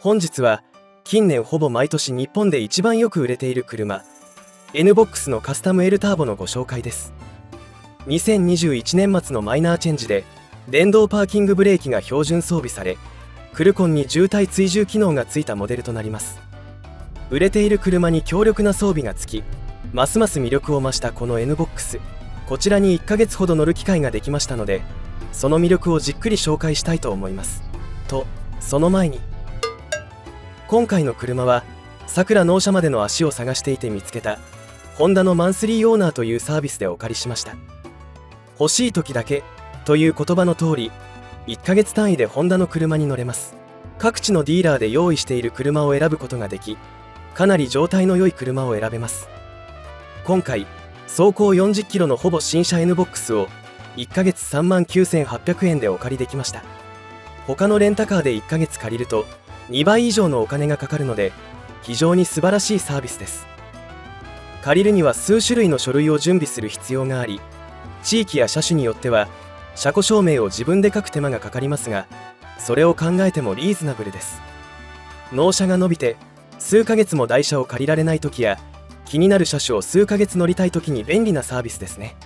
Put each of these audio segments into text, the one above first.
本日は近年ほぼ毎年日本で一番よく売れている車 N-BOX のカスタム L ターボのご紹介です。2021年末のマイナーチェンジで電動パーキングブレーキが標準装備され、クルコンに渋滞追従機能がついたモデルとなります。売れている車に強力な装備がつき、ますます魅力を増したこの N-BOX、 こちらに1ヶ月ほど乗る機会ができましたので、その魅力をじっくり紹介したいと思います。とその前に、今回の車はさくら納車までの足を探していて見つけたホンダのマンスリーオーナーというサービスでお借りしました。欲しい時だけという言葉の通り、1ヶ月単位でホンダの車に乗れます。各地のディーラーで用意している車を選ぶことができ、かなり状態の良い車を選べます。今回走行40キロのほぼ新車 N-BOX を1ヶ月39,800円でお借りできました。他のレンタカーで1ヶ月借りると2倍以上のお金がかかるので、非常に素晴らしいサービスです。借りるには数種類の書類を準備する必要があり、地域や車種によっては車庫証明を自分で書く手間がかかりますが、それを考えてもリーズナブルです。納車が伸びて数ヶ月も台車を借りられない時や、気になる車種を数ヶ月乗りたい時に便利なサービスですね。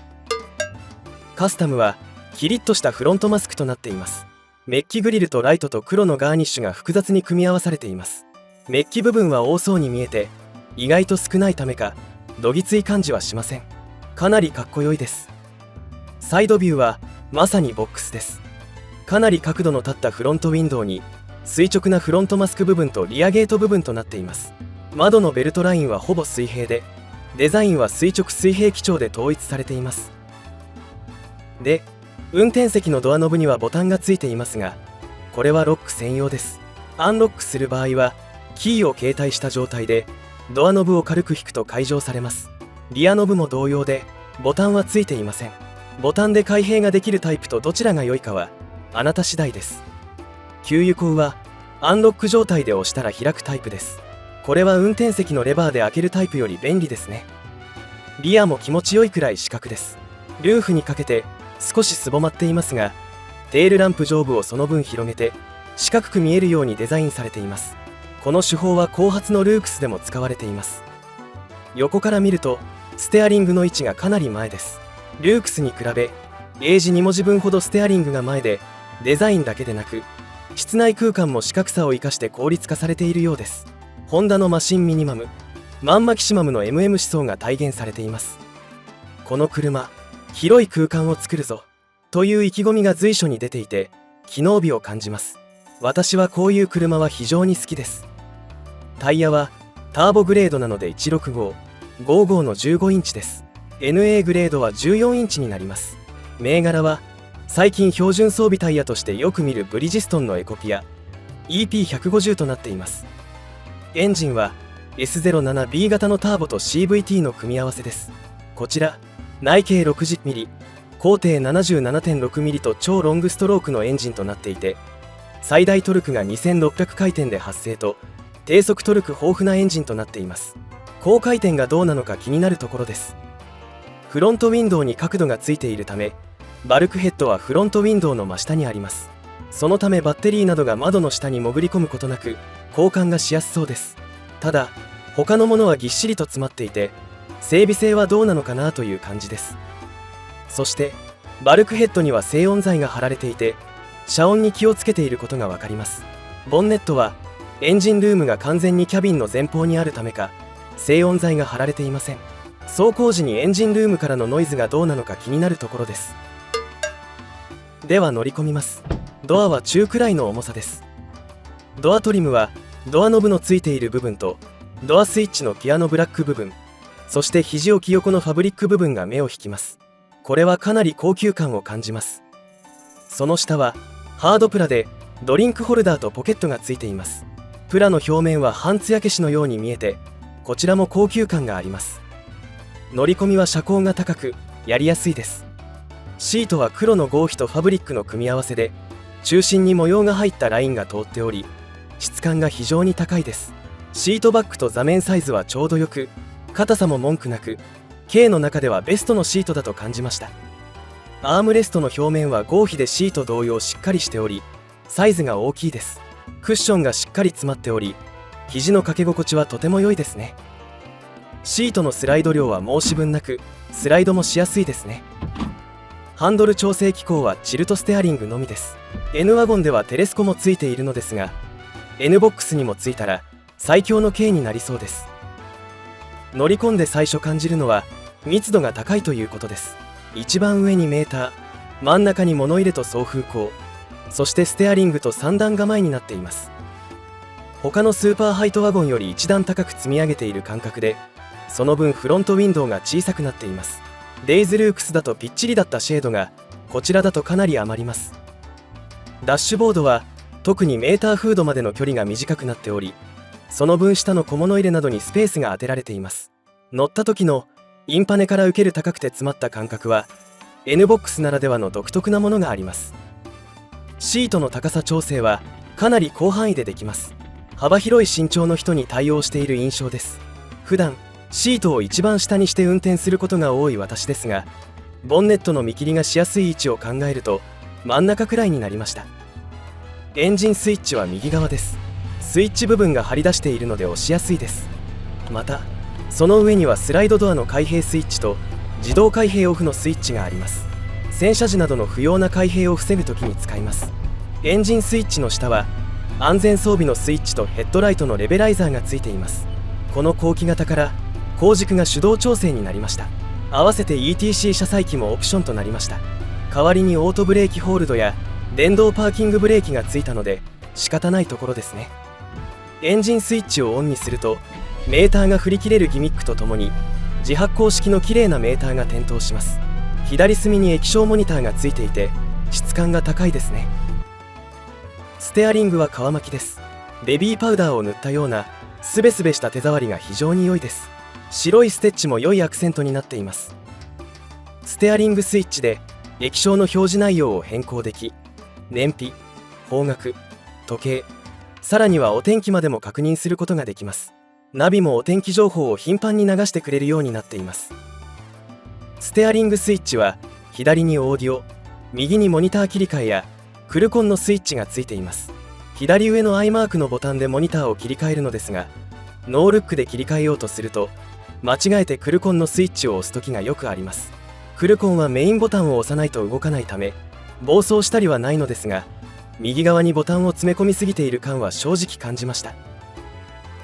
カスタムはキリッとしたフロントマスクとなっています。メッキグリルとライトと黒のガーニッシュが複雑に組み合わされています。メッキ部分は多そうに見えて、意外と少ないためかどぎつい感じはしません。かなりかっこよいです。サイドビューはまさにボックスです。かなり角度の立ったフロントウィンドウに垂直なフロントマスク部分とリアゲート部分となっています。窓のベルトラインはほぼ水平で、デザインは垂直水平基調で統一されています。で、運転席のドアノブにはボタンがついていますが、これはロック専用です。アンロックする場合はキーを携帯した状態でドアノブを軽く引くと解錠されます。リアノブも同様でボタンはついていません。ボタンで開閉ができるタイプとどちらが良いかはあなた次第です。給油口はアンロック状態で押したら開くタイプです。これは運転席のレバーで開けるタイプより便利ですね。リアも気持ちよいくらい四角です。ルーフにかけて少しすぼまっていますが、テールランプ上部をその分広げて四角く見えるようにデザインされています。この手法は後発のルークスでも使われています。横から見るとステアリングの位置がかなり前です。ルークスに比べ英字2文字分ほどステアリングが前で、デザインだけでなく室内空間も四角さを生かして効率化されているようです。ホンダのマシンミニマム、マンマキシマムの MM 思想が体現されています。この車、広い空間を作るぞという意気込みが随所に出ていて、機能美を感じます。私はこういう車は非常に好きです。タイヤはターボグレードなので165、55の15インチです。 NA グレードは14インチになります。銘柄は最近標準装備タイヤとしてよく見るブリヂストンのエコピア EP150 となっています。エンジンは S07B 型のターボと CVT の組み合わせです。こちら内径 60mm、 高低 77.6mm と超ロングストロークのエンジンとなっていて、最大トルクが2600回転で発生と低速トルク豊富なエンジンとなっています。高回転がどうなのか気になるところです。フロントウィンドウに角度がついているため、バルクヘッドはフロントウィンドウの真下にあります。そのためバッテリーなどが窓の下に潜り込むことなく交換がしやすそうです。ただ他のものはぎっしりと詰まっていて、整備性はどうなのかなという感じです。そしてバルクヘッドには静音材が貼られていて、遮音に気をつけていることが分かります。ボンネットはエンジンルームが完全にキャビンの前方にあるためか静音材が貼られていません。走行時にエンジンルームからのノイズがどうなのか気になるところです。では乗り込みます。ドアは中くらいの重さです。ドアトリムはドアノブのついている部分とドアスイッチのピアノブラック部分、そして肘置き横のファブリック部分が目を引きます。これはかなり高級感を感じます。その下はハードプラでドリンクホルダーとポケットがついています。プラの表面は半艶消しのように見えて、こちらも高級感があります。乗り込みは車高が高くやりやすいです。シートは黒の合皮とファブリックの組み合わせで、中心に模様が入ったラインが通っており、質感が非常に高いです。シートバッグと座面サイズはちょうどよく、硬さも文句なく、軽の中ではベストのシートだと感じました。アームレストの表面は合皮でシート同様しっかりしており、サイズが大きいです。クッションがしっかり詰まっており、肘の掛け心地はとても良いですね。シートのスライド量は申し分なく、スライドもしやすいですね。ハンドル調整機構はチルトステアリングのみです。 N ワゴンではテレスコもついているのですが、 N ボックスにもついたら最強の軽になりそうです。乗り込んで最初感じるのは密度が高いということです。一番上にメーター、真ん中に物入れと送風口、そしてステアリングと3段構えになっています。他のスーパーハイトワゴンより一段高く積み上げている感覚で、その分フロントウィンドウが小さくなっています。レイズルークスだとぴっちりだったシェードがこちらだとかなり余ります。ダッシュボードは特にメーターフードまでの距離が短くなっており、その分下の小物入れなどにスペースが当てられています。乗った時のインパネから受ける高くて詰まった感覚は N ボックスならではの独特なものがあります。シートの高さ調整はかなり広範囲でできます。幅広い身長の人に対応している印象です。普段シートを一番下にして運転することが多い私ですが、ボンネットの見切りがしやすい位置を考えると真ん中くらいになりました。エンジンスイッチは右側です。スイッチ部分が張り出しているので押しやすいです。またその上にはスライドドアの開閉スイッチと自動開閉オフのスイッチがあります。洗車時などの不要な開閉を防ぐときに使います。エンジンスイッチの下は安全装備のスイッチとヘッドライトのレベライザーがついています。この後期型から後軸が手動調整になりました。合わせて ETC 車載機もオプションとなりました。代わりにオートブレーキホールドや電動パーキングブレーキがついたので仕方ないところですね。エンジンスイッチをオンにするとメーターが振り切れるギミックとともに自発光式の綺麗なメーターが点灯します。左隅に液晶モニターがついていて質感が高いですね。ステアリングは皮巻きです。ベビーパウダーを塗ったようなスベスベした手触りが非常に良いです。白いステッチも良いアクセントになっています。ステアリングスイッチで液晶の表示内容を変更でき、燃費、方角、時計、さらにはお天気までも確認することができます。ナビもお天気情報を頻繁に流してくれるようになっています。ステアリングスイッチは左にオーディオ、右にモニター切り替えやクルコンのスイッチがついています。左上の i マークのボタンでモニターを切り替えるのですが、ノールックで切り替えようとすると間違えてクルコンのスイッチを押す時がよくあります。クルコンはメインボタンを押さないと動かないため暴走したりはないのですが、右側にボタンを詰め込みすぎている感は正直感じました。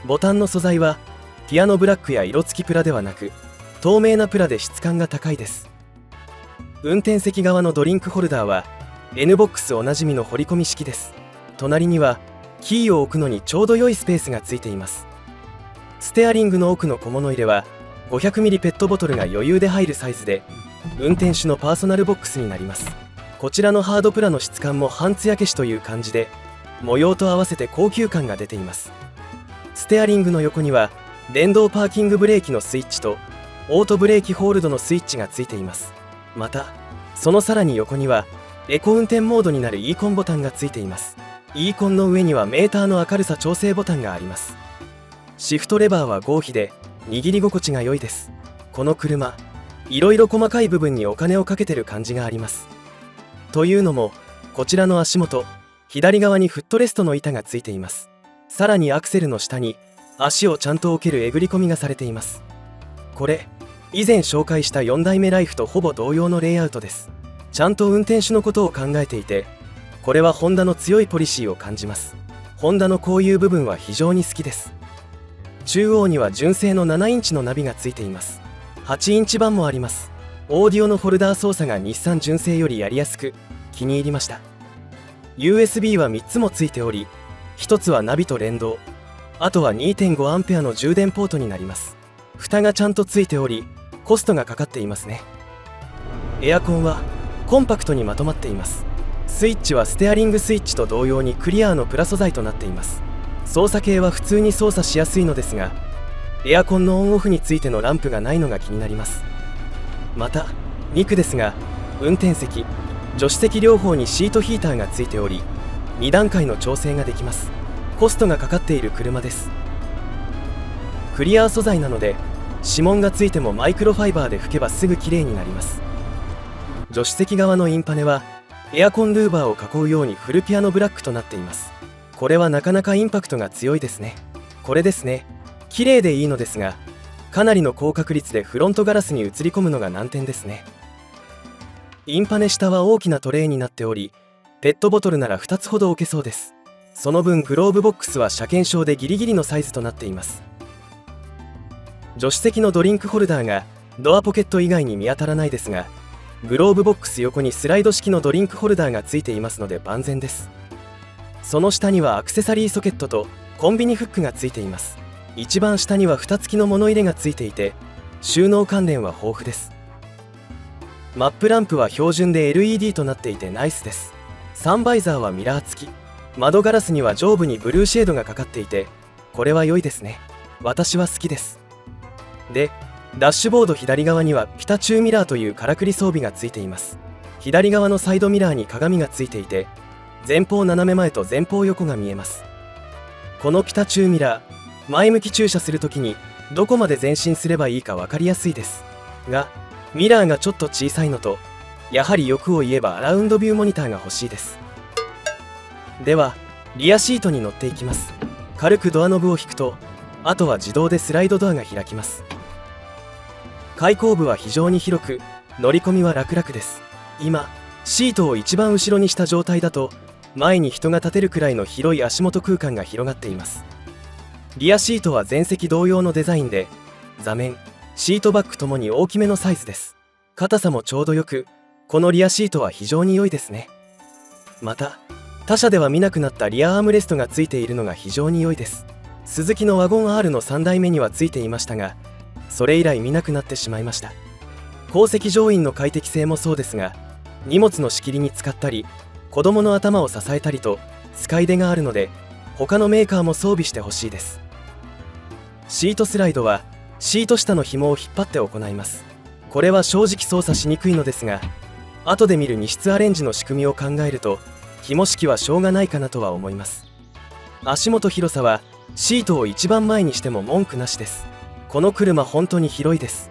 ボタンの素材はピアノブラックや色付きプラではなく透明なプラで質感が高いです。運転席側のドリンクホルダーは N ボックスおなじみの掘り込み式です。隣にはキーを置くのにちょうど良いスペースがついています。ステアリングの奥の小物入れは 500ml ペットボトルが余裕で入るサイズで運転手のパーソナルボックスになります。こちらのハードプラの質感も半艶消しという感じで模様と合わせて高級感が出ています。ステアリングの横には電動パーキングブレーキのスイッチとオートブレーキホールドのスイッチがついています。またそのさらに横にはエコ運転モードになる E コンボタンがついています。 E コンの上にはメーターの明るさ調整ボタンがあります。シフトレバーは合皮で握り心地が良いです。この車いろいろ細かい部分にお金をかけてる感じがあります。というのもこちらの足元左側にフットレストの板がついています。さらにアクセルの下に足をちゃんと置けるえぐり込みがされています。これ以前紹介した4代目ライフとほぼ同様のレイアウトです。ちゃんと運転手のことを考えていて、これはホンダの強いポリシーを感じます。ホンダのこういう部分は非常に好きです。中央には純正の7インチのナビがついています。8インチ版もあります。オーディオのフォルダー操作が日産純正よりやりやすく気に入りました。 USB は3つもついており、1つはナビと連動、あとは 2.5A の充電ポートになります。蓋がちゃんとついておりコストがかかっていますね。エアコンはコンパクトにまとまっています。スイッチはステアリングスイッチと同様にクリアーのプラ素材となっています。操作系は普通に操作しやすいのですが、エアコンのオンオフについてのランプがないのが気になります。また2区ですが、運転席助手席両方にシートヒーターがついており2段階の調整ができます。コストがかかっている車です。クリアー素材なので指紋がついてもマイクロファイバーで拭けばすぐきれいになります。助手席側のインパネはエアコンルーバーを囲うようにフルピアノブラックとなっています。これはなかなかインパクトが強いですね。これですね。綺麗でいいのですが、かなりの高確率でフロントガラスに映り込むのが難点ですね。インパネ下は大きなトレイになっており、ペットボトルなら2つほど置けそうです。その分グローブボックスは車検証でギリギリのサイズとなっています。助手席のドリンクホルダーがドアポケット以外に見当たらないですが、グローブボックス横にスライド式のドリンクホルダーがついていますので万全です。その下にはアクセサリーソケットとコンビニフックがついています。一番下には蓋付きの物入れがついていて、収納関連は豊富です。マップランプは標準で LED となっていてナイスです。サンバイザーはミラー付き、窓ガラスには上部にブルーシェードがかかっていて、これは良いですね。私は好きです。で、ダッシュボード左側にはピタチューミラーというからくり装備がついています。左側のサイドミラーに鏡がついていて、前方斜め前と前方横が見えます。このピタチューミラー、前向き駐車するときにどこまで前進すればいいか分かりやすいですが、ミラーがちょっと小さいのと、やはり欲を言えばアラウンドビューモニターが欲しいです。ではリアシートに乗っていきます。軽くドアノブを引くと、あとは自動でスライドドアが開きます。開口部は非常に広く、乗り込みは楽々です。今シートを一番後ろにした状態だと、前に人が立てるくらいの広い足元空間が広がっています。リアシートは前席同様のデザインで、座面、シートバックともに大きめのサイズです。硬さもちょうどよく、このリアシートは非常に良いですね。また他社では見なくなったリアアームレストがついているのが非常に良いです。スズキのワゴン R の3代目にはついていましたが、それ以来見なくなってしまいました。後席乗員の快適性もそうですが、荷物の仕切りに使ったり、子供の頭を支えたりと使い出があるので、他のメーカーも装備してほしいです。シートスライドはシート下の紐を引っ張って行います。これは正直操作しにくいのですが、後で見る荷室アレンジの仕組みを考えると、紐式はしょうがないかなとは思います。足元広さはシートを一番前にしても文句なしです。この車本当に広いです。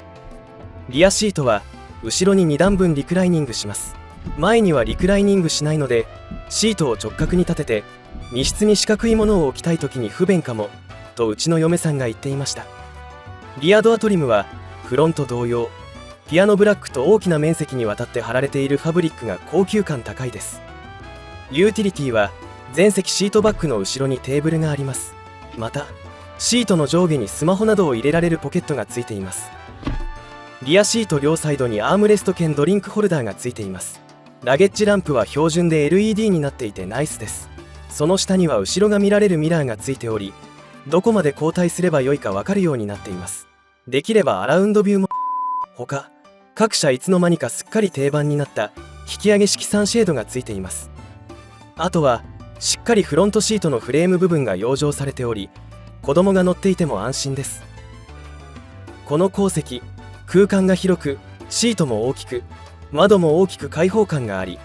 リアシートは後ろに2段分リクライニングします。前にはリクライニングしないので、シートを直角に立てて荷室に四角いものを置きたい時に不便かもとうちの嫁さんが言っていました。リアドアトリムはフロント同様、ピアノブラックと大きな面積にわたって貼られているファブリックが高級感高いです。ユーティリティは全席シートバックの後ろにテーブルがあります。またシートの上下にスマホなどを入れられるポケットがついています。リアシート両サイドにアームレスト兼ドリンクホルダーがついています。ラゲッジランプは標準で LED になっていてナイスです。その下には後ろが見られるミラーがついており、どこまで後退すればよいか分かるようになっています。できればアラウンドビューも。他各社いつの間にかすっかり定番になった引き上げ式サンシェードがついています。あとはしっかりフロントシートのフレーム部分が養生されており、子供が乗っていても安心です。この後席、空間が広く、シートも大きく、窓も大きく開放感があり、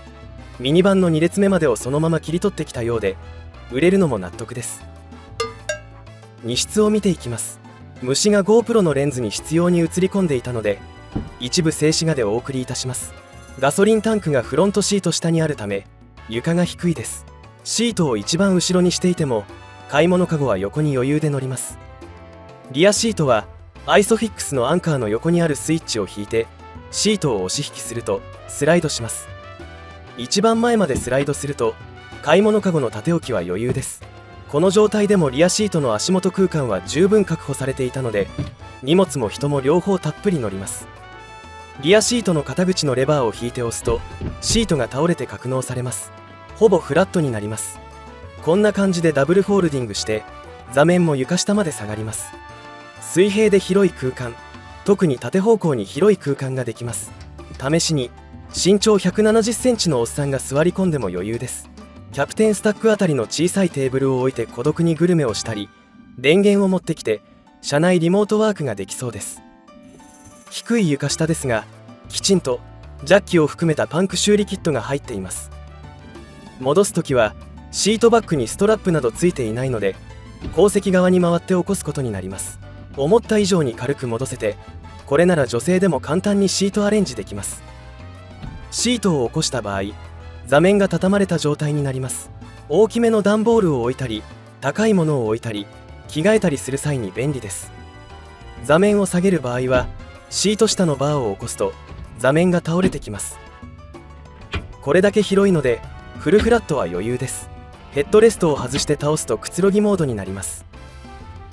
ミニバンの2列目までをそのまま切り取ってきたようで、売れるのも納得です。荷室を見ていきます。虫が GoPro のレンズに執拗に映り込んでいたので、一部静止画でお送りいたします。ガソリンタンクがフロントシート下にあるため、床が低いです。シートを一番後ろにしていても、買い物かごは横に余裕で乗ります。リアシートはアイソフィックスのアンカーの横にあるスイッチを引いて、シートを押し引きするとスライドします。一番前までスライドすると、買い物かごの縦置きは余裕です。この状態でもリアシートの足元空間は十分確保されていたので、荷物も人も両方たっぷり乗ります。リアシートの肩口のレバーを引いて押すと、シートが倒れて格納されます。ほぼフラットになります。こんな感じでダブルフォールディングして、座面も床下まで下がります。水平で広い空間、特に縦方向に広い空間ができます。試しに身長170センチのおっさんが座り込んでも余裕です。キャプテンスタックあたりの小さいテーブルを置いて孤独にグルメをしたり、電源を持ってきて車内リモートワークができそうです。低い床下ですが、きちんとジャッキを含めたパンク修理キットが入っています。戻すときはシートバッグにストラップなどついていないので、後席側に回って起こすことになります。思った以上に軽く戻せて、これなら女性でも簡単にシートアレンジできます。シートを起こした場合、座面が畳まれた状態になります。大きめの段ボールを置いたり、高いものを置いたり、着替えたりする際に便利です。座面を下げる場合は、シート下のバーを起こすと座面が倒れてきます。これだけ広いのでフルフラットは余裕です。ヘッドレストを外して倒すとくつろぎモードになります。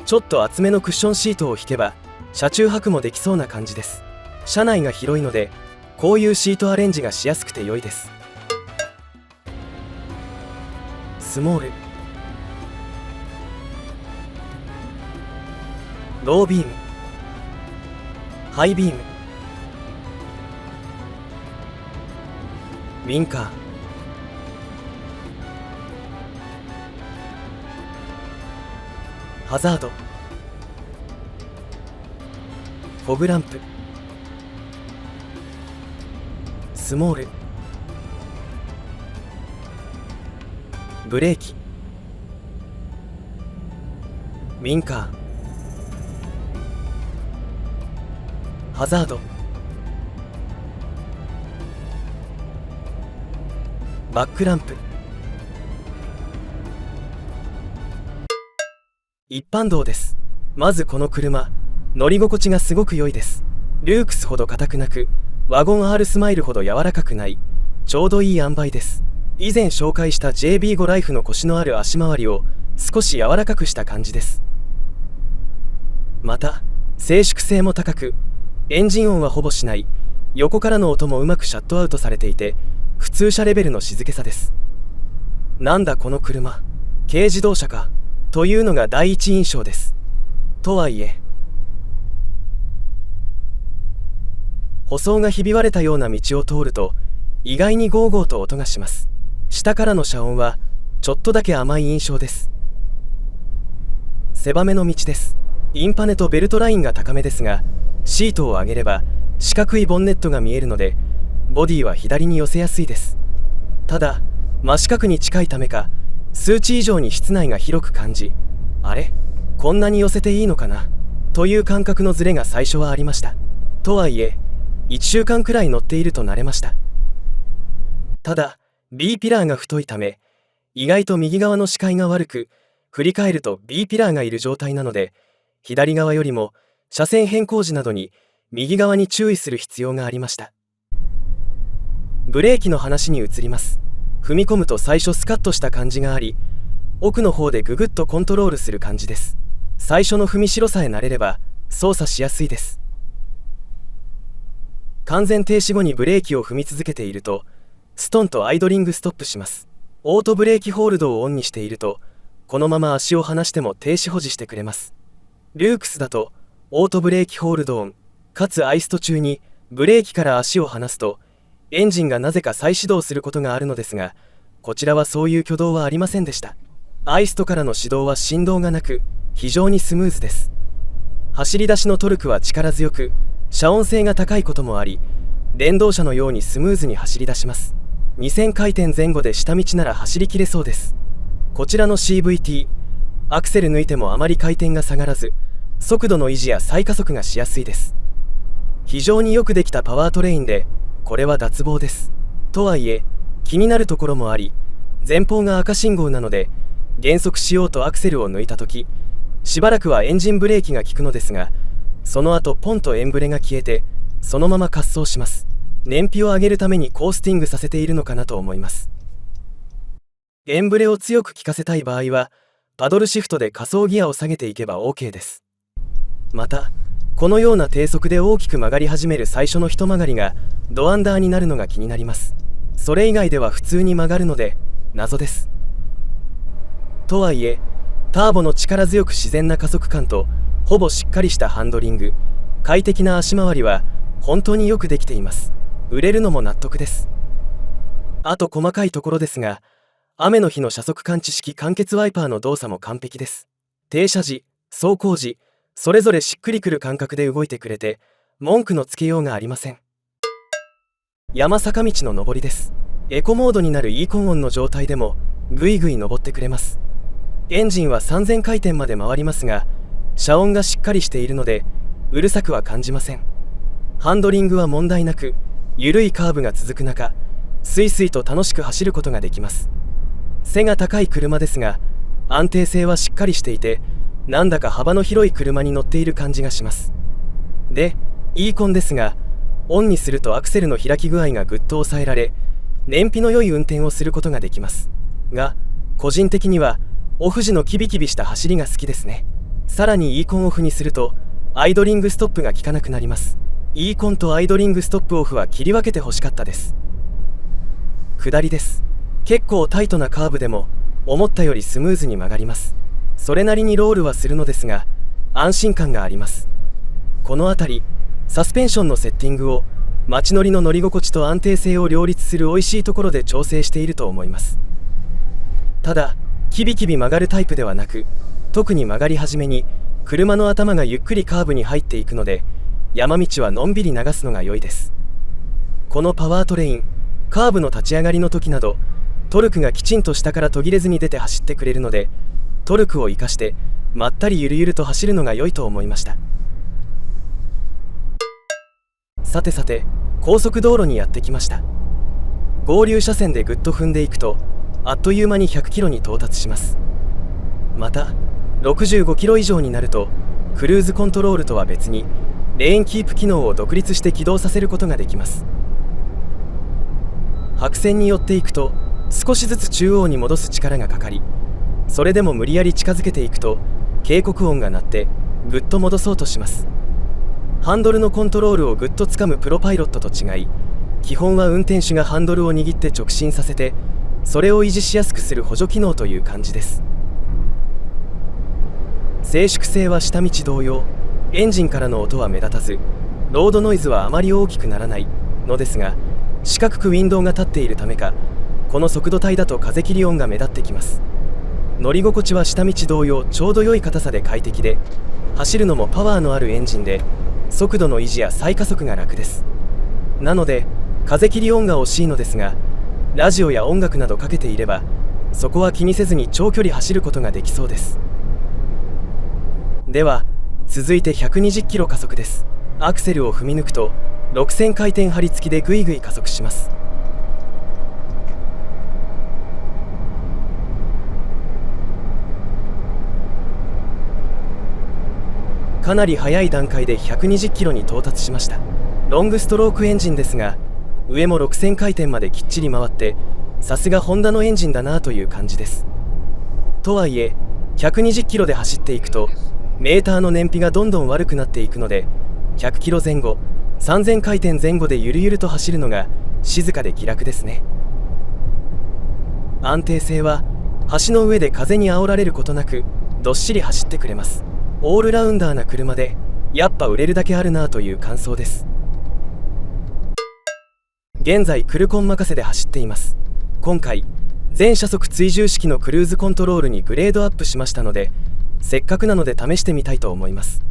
ちょっと厚めのクッションシートを引けば車中泊もできそうな感じです。車内が広いのでこういうシートアレンジがしやすくて良いです。スモール、ロービーム、ハイビーム、ウィンカー、ハザード、フォグランプ、スモール、ブレーキ、ウィンカー、ハザード、バックランプ。一般道です。まずこの車、乗り心地がすごく良いです。ルークスほど硬くなく、ワゴン R スマイルほど柔らかくない、ちょうどいい塩梅です。以前紹介した JB5 ライフのコシのある足回りを少し柔らかくした感じです。また静粛性も高く、エンジン音はほぼしない、横からの音もうまくシャットアウトされていて、普通車レベルの静けさです。なんだこの車、軽自動車かというのが第一印象です。とはいえ、舗装がひび割れたような道を通ると意外にゴーゴーと音がします。下からの遮音はちょっとだけ甘い印象です。狭めの道です。インパネとベルトラインが高めですが、シートを上げれば四角いボンネットが見えるのでボディは左に寄せやすいです。ただ真四角に近いためか数値以上に室内が広く感じ、あれこんなに寄せていいのかなという感覚のズレが最初はありました。とはいえ1週間くらい乗っていると慣れました。ただ B ピラーが太いため意外と右側の視界が悪く、振り返ると B ピラーがいる状態なので左側よりも車線変更時などに右側に注意する必要がありました。ブレーキの話に移ります。踏み込むと最初スカッとした感じがあり、奥の方でググッとコントロールする感じです。最初の踏みしろさえ慣れれば操作しやすいです。完全停止後にブレーキを踏み続けているとストンとアイドリングストップします。オートブレーキホールドをオンにしているとこのまま足を離しても停止保持してくれます。ルークスだとオートブレーキホールドオンかつアイスト中にブレーキから足を離すとエンジンがなぜか再始動することがあるのですが、こちらはそういう挙動はありませんでした。アイストからの始動は振動がなく非常にスムーズです。走り出しのトルクは力強く遮音性が高いこともあり、電動車のようにスムーズに走り出します。2000回転前後で下道なら走りきれそうです。こちらの CVT、 アクセル抜いてもあまり回転が下がらず速度の維持や再加速がしやすいです。非常によくできたパワートレインでこれは脱帽です。とはいえ気になるところもあり、前方が赤信号なので減速しようとアクセルを抜いた時しばらくはエンジンブレーキが効くのですが、その後ポンとエンブレが消えてそのまま滑走します。燃費を上げるためにコースティングさせているのかなと思います。エンブレを強く効かせたい場合はパドルシフトで下層ギアを下げていけば OK です。またこのような低速で大きく曲がり始める最初の一曲がりがドアンダーになるのが気になります。それ以外では普通に曲がるので謎です。とはいえターボの力強く自然な加速感とほぼしっかりしたハンドリング、快適な足回りは本当によくできています。売れるのも納得です。あと細かいところですが、雨の日の車速感知式間欠ワイパーの動作も完璧です。停車時、走行時それぞれしっくりくる感覚で動いてくれて文句のつけようがありません。山坂道の上りです。エコモードになるイーコンオンの状態でもぐいぐい登ってくれます。エンジンは3000回転まで回りますが遮音がしっかりしているのでうるさくは感じません。ハンドリングは問題なく、緩いカーブが続く中スイスイと楽しく走ることができます。背が高い車ですが安定性はしっかりしていて、なんだか幅の広い車に乗っている感じがします。で、イーコンですが、オンにするとアクセルの開き具合がぐっと抑えられ、燃費の良い運転をすることができます。が、個人的にはオフ時のキビキビした走りが好きですね。さらにイーコンオフにするとアイドリングストップが効かなくなります。イーコンとアイドリングストップオフは切り分けてほしかったです。下りです。結構タイトなカーブでも思ったよりスムーズに曲がります。それなりにロールはするのですが安心感があります。この辺りサスペンションのセッティングを街乗りの乗り心地と安定性を両立する美味しいところで調整していると思います。ただキビキビ曲がるタイプではなく、特に曲がり始めに車の頭がゆっくりカーブに入っていくので、山道はのんびり流すのが良いです。このパワートレイン、カーブの立ち上がりの時などトルクがきちんと下から途切れずに出て走ってくれるので、トルクを生かしてまったりゆるゆると走るのが良いと思いました。さてさて、高速道路にやってきました。合流車線でぐっと踏んでいくとあっという間に100キロに到達します。また65キロ以上になるとクルーズコントロールとは別にレーンキープ機能を独立して起動させることができます。白線に寄っていくと少しずつ中央に戻す力がかかり、それでも無理やり近づけていくと警告音が鳴ってぐっと戻そうとします。ハンドルのコントロールをぐっとつかむプロパイロットと違い、基本は運転手がハンドルを握って直進させて、それを維持しやすくする補助機能という感じです。静粛性は下道同様、エンジンからの音は目立たず、ロードノイズはあまり大きくならないのですが、四角くウィンドウが立っているためか、この速度帯だと風切り音が目立ってきます。乗り心地は下道同様ちょうど良い硬さで快適で、走るのもパワーのあるエンジンで速度の維持や再加速が楽です。なので風切り音が惜しいのですが、ラジオや音楽などかけていればそこは気にせずに長距離走ることができそうです。では続いて120キロ加速です。アクセルを踏み抜くと6000回転張り付きでぐいぐい加速します。かなり早い段階で120キロに到達しました。ロングストロークエンジンですが、上も6000回転まできっちり回って、さすがホンダのエンジンだなという感じです。とはいえ120キロで走っていくとメーターの燃費がどんどん悪くなっていくので、100キロ前後3000回転前後でゆるゆると走るのが静かで気楽ですね。安定性は橋の上で風に煽られることなくどっしり走ってくれます。オールラウンダーな車でやっぱ売れるだけあるなという感想です。現在クルコン任せで走っています。今回全車速追従式のクルーズコントロールにグレードアップしましたので、せっかくなので試してみたいと思います。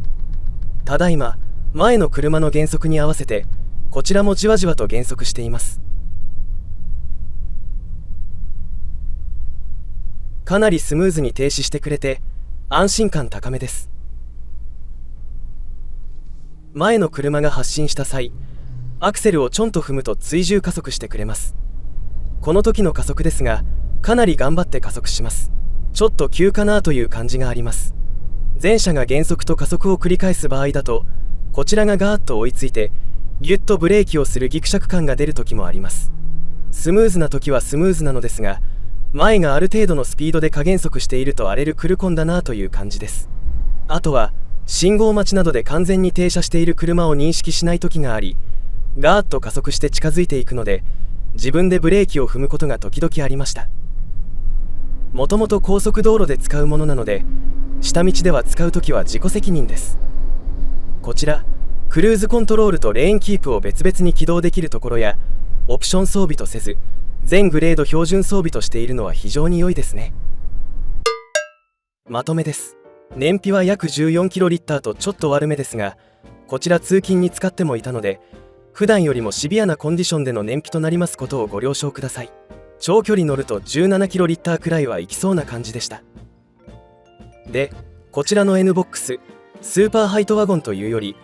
ただいま前の車の減速に合わせてこちらもじわじわと減速しています。かなりスムーズに停止してくれて安心感高めです。前の車が発進した際、アクセルをちょんと踏むと追従加速してくれます。この時の加速ですが、かなり頑張って加速します。ちょっと急かなという感じがあります。前車が減速と加速を繰り返す場合だと、こちらがガーッと追いついてギュッとブレーキをするギクシャク感が出る時もあります。スムーズな時はスムーズなのですが、前がある程度のスピードで加減速していると荒れるクルコンだなという感じです。あとは信号待ちなどで完全に停車している車を認識しない時があり、ガーッと加速して近づいていくので自分でブレーキを踏むことが時々ありました。もともと高速道路で使うものなので、下道では使う時は自己責任です。こちらクルーズコントロールとレーンキープを別々に起動できるところや、オプション装備とせず全グレード標準装備としているのは非常に良いですね。まとめです。燃費は約14キロリッターとちょっと悪めですが、こちら通勤に使ってもいたので普段よりもシビアなコンディションでの燃費となりますことをご了承ください。長距離乗ると17キロリッターくらいはいきそうな感じでした。で、こちらの NBOX スーパーハイトワゴンというより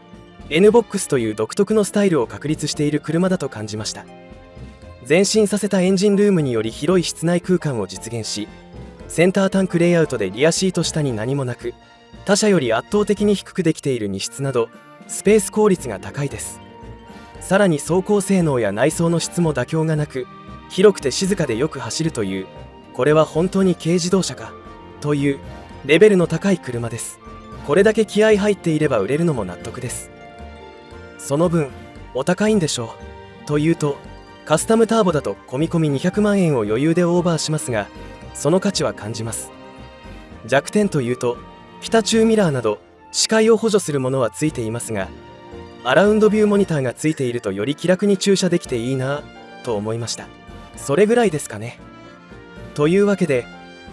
NBOX という独特のスタイルを確立している車だと感じました。前進させたエンジンルームにより広い室内空間を実現し、センタータンクレイアウトでリアシート下に何もなく、他社より圧倒的に低くできている荷室などスペース効率が高いです。さらに走行性能や内装の質も妥協がなく、広くて静かでよく走るという、これは本当に軽自動車かというレベルの高い車です。これだけ気合入っていれば売れるのも納得です。その分お高いんでしょうというと、カスタムターボだと込み込み200万円を余裕でオーバーしますが、その価値は感じます。弱点というと、ピタチューミラーなど視界を補助するものはついていますが、アラウンドビューモニターがついているとより気楽に駐車できていいなと思いました。それぐらいですかね。というわけで、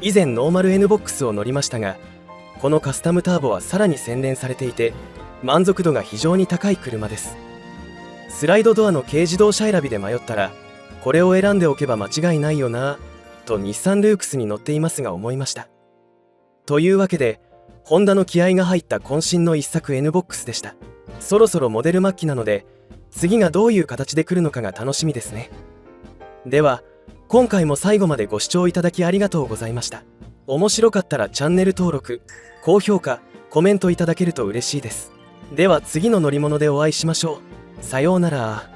以前ノーマル N ボックスを乗りましたが、このカスタムターボはさらに洗練されていて、満足度が非常に高い車です。スライドドアの軽自動車選びで迷ったら、これを選んでおけば間違いないよなと日産ルークスに乗っていますが思いました。というわけで、ホンダの気合が入った渾身の一作 N ボックスでした。そろそろモデル末期なので、次がどういう形で来るのかが楽しみですね。では今回も最後までご視聴いただきありがとうございました。面白かったらチャンネル登録、高評価、コメントいただけると嬉しいです。では次の乗り物でお会いしましょう。さようなら。